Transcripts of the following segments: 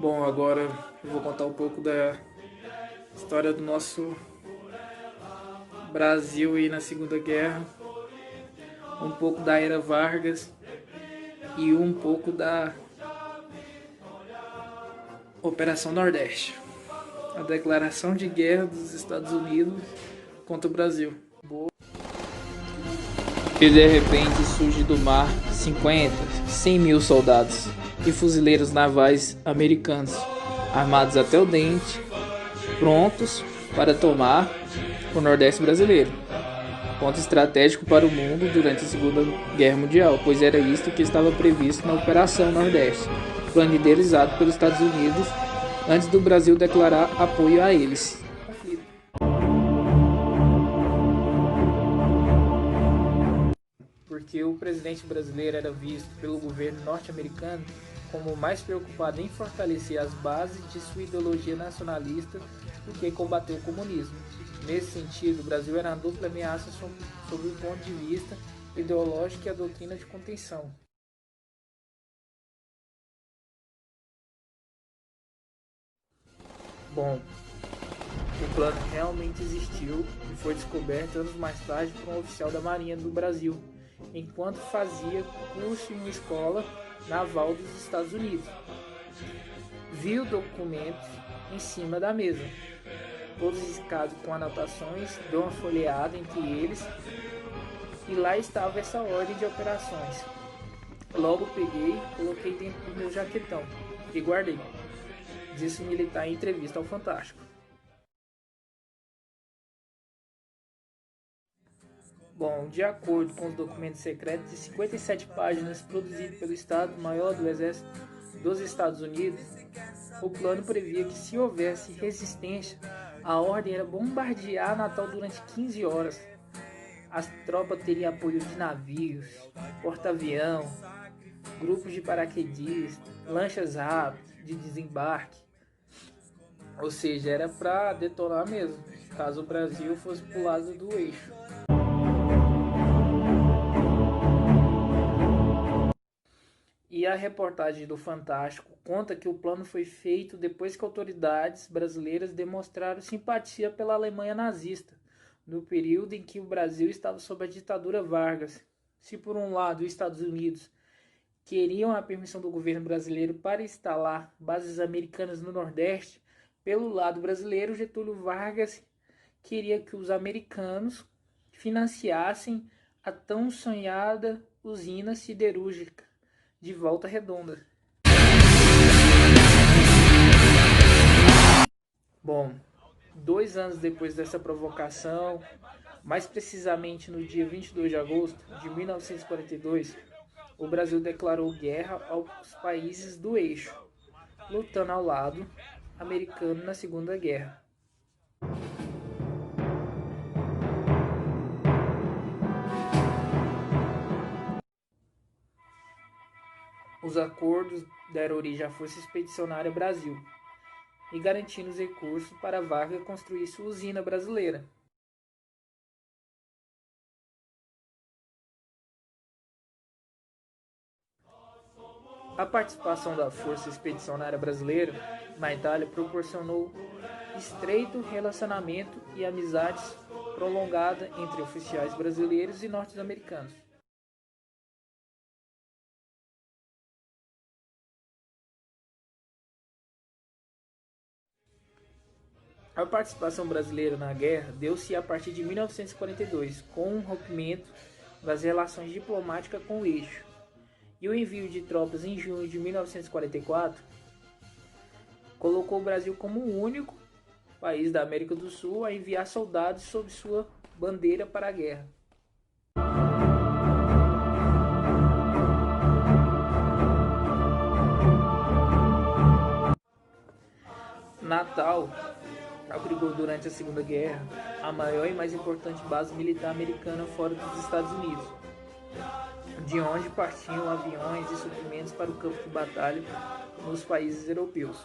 Bom, agora eu vou contar um pouco da história do nosso Brasil aí na Segunda Guerra, um pouco da era Vargas e um pouco da Operação Nordeste, a declaração de guerra dos Estados Unidos contra o Brasil. E de repente surge do mar 50, 100 mil soldados e fuzileiros navais americanos, armados até o dente, prontos para tomar o Nordeste brasileiro. Ponto estratégico para o mundo durante a Segunda Guerra Mundial, pois era isto que estava previsto na Operação Nordeste, plano idealizado pelos Estados Unidos antes do Brasil declarar apoio a eles. Porque o presidente brasileiro era visto pelo governo norte-americano como mais preocupado em fortalecer as bases de sua ideologia nacionalista do que combater o comunismo. Nesse sentido, o Brasil era uma dupla ameaça sob o ponto de vista ideológico e a doutrina de contenção. Bom, o plano realmente existiu e foi descoberto anos mais tarde por um oficial da Marinha do Brasil, enquanto fazia curso em uma escola naval dos Estados Unidos. Viu documentos em cima da mesa, todos riscados com anotações, deu uma folheada entre eles e lá estava essa ordem de operações. Logo peguei, coloquei dentro do meu jaquetão e guardei, disse o militar em entrevista ao Fantástico. Bom, de acordo com os documentos secretos de 57 páginas produzidos pelo Estado-Maior do Exército dos Estados Unidos, o plano previa que, se houvesse resistência, a ordem era bombardear Natal durante 15 horas. As tropas teriam apoio de navios, porta-avião, grupos de paraquedistas, lanchas rápidas de desembarque. Ou seja, era para detonar mesmo, caso o Brasil fosse pro lado do eixo. E a reportagem do Fantástico conta que o plano foi feito depois que autoridades brasileiras demonstraram simpatia pela Alemanha nazista, no período em que o Brasil estava sob a ditadura Vargas. Se por um lado os Estados Unidos queriam a permissão do governo brasileiro para instalar bases americanas no Nordeste, pelo lado brasileiro, Getúlio Vargas queria que os americanos financiassem a tão sonhada usina siderúrgica de Volta Redonda. Bom, 2 anos depois dessa provocação, mais precisamente no dia 22 de agosto de 1942, o Brasil declarou guerra aos países do eixo, lutando ao lado americano na Segunda Guerra. Os acordos deram origem à Força Expedicionária Brasil e garantindo os recursos para Vargas construir sua usina brasileira. A participação da Força Expedicionária Brasileira na Itália proporcionou estreito relacionamento e amizades prolongada entre oficiais brasileiros e norte-americanos. A participação brasileira na guerra deu-se a partir de 1942, com o rompimento das relações diplomáticas com o eixo, e o envio de tropas em junho de 1944 colocou o Brasil como o único país da América do Sul a enviar soldados sob sua bandeira para a guerra. Natal abrigou durante a Segunda Guerra a maior e mais importante base militar americana fora dos Estados Unidos, de onde partiam aviões e suprimentos para o campo de batalha nos países europeus.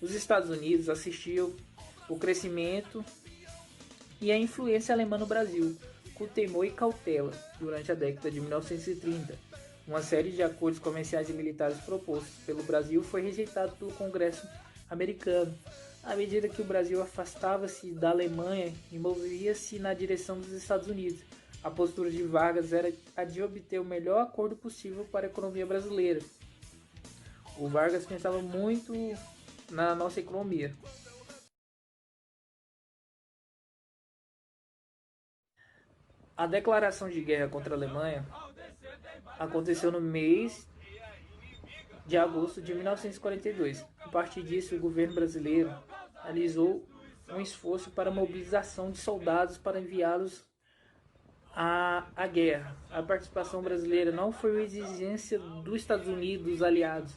Os Estados Unidos assistiam o crescimento e a influência alemã no Brasil, com temor e cautela durante a década de 1930. Uma série de acordos comerciais e militares propostos pelo Brasil foi rejeitado pelo Congresso americano. À medida que o Brasil afastava-se da Alemanha e movia-se na direção dos Estados Unidos, a postura de Vargas era a de obter o melhor acordo possível para a economia brasileira. O Vargas pensava muito na nossa economia. A declaração de guerra contra a Alemanha aconteceu no mês de agosto de 1942. A partir disso, o governo brasileiro realizou um esforço para a mobilização de soldados para enviá-los à guerra. A participação brasileira não foi uma exigência dos Estados Unidos, dos aliados,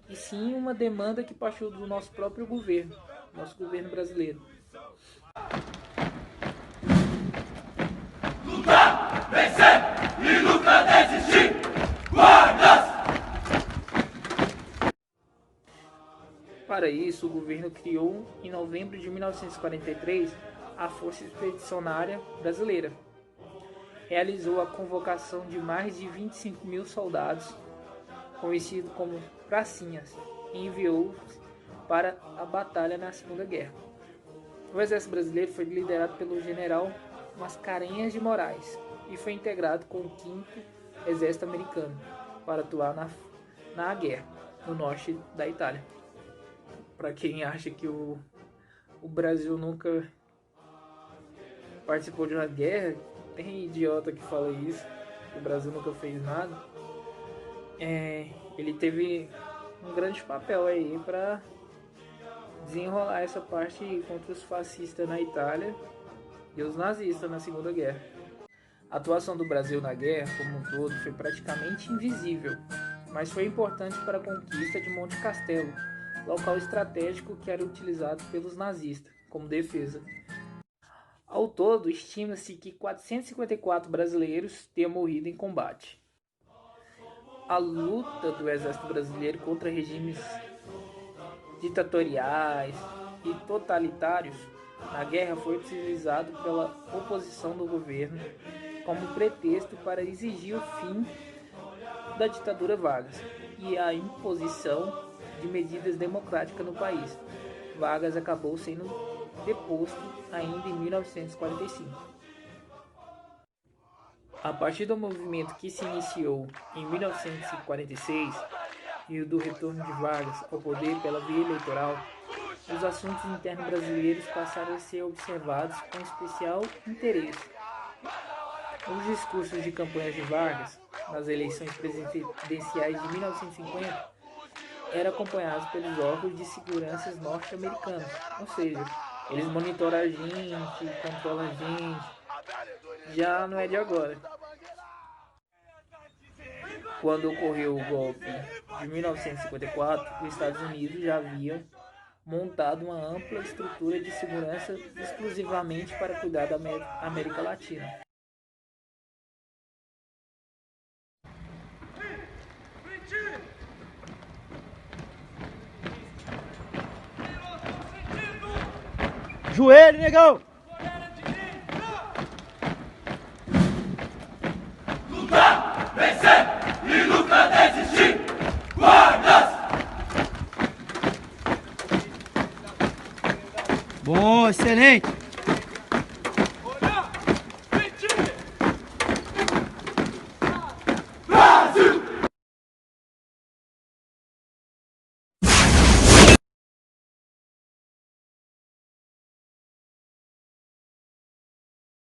e sim uma demanda que partiu do nosso próprio governo, nosso governo brasileiro. Lutar, vencer e nunca desistir, guardas! Para isso, o governo criou, em novembro de 1943, a Força Expedicionária Brasileira. Realizou a convocação de mais de 25 mil soldados, conhecido como pracinhas, e enviou-os para a batalha na Segunda Guerra. O exército brasileiro foi liderado pelo general Mascarenhas de Moraes e foi integrado com o 5º Exército Americano para atuar na guerra no norte da Itália. Para quem acha que o Brasil nunca participou de uma guerra, tem idiota que fala isso, que o Brasil nunca fez nada. Ele teve um grande papel aí para desenrolar essa parte contra os fascistas na Itália e os nazistas na Segunda Guerra. A atuação do Brasil na guerra, como um todo, foi praticamente invisível, mas foi importante para a conquista de Monte Castelo, local estratégico que era utilizado pelos nazistas como defesa. Ao todo, estima-se que 454 brasileiros tenham morrido em combate. A luta do exército brasileiro contra regimes ditatoriais e totalitários na guerra foi utilizado pela oposição do governo como pretexto para exigir o fim da ditadura Vargas e a imposição de medidas democráticas no país. Vargas acabou sendo deposto ainda em 1945. A partir do movimento que se iniciou em 1946 e o do retorno de Vargas ao poder pela via eleitoral, os assuntos internos brasileiros passaram a ser observados com especial interesse. Os discursos de campanha de Vargas nas eleições presidenciais de 1950 eram acompanhados pelos órgãos de segurança norte-americanos, ou seja, eles monitoram a gente, controlam a gente, já não é de agora. Quando ocorreu o golpe de 1954, os Estados Unidos já haviam montado uma ampla estrutura de segurança exclusivamente para cuidar da América Latina. Joelho, negão!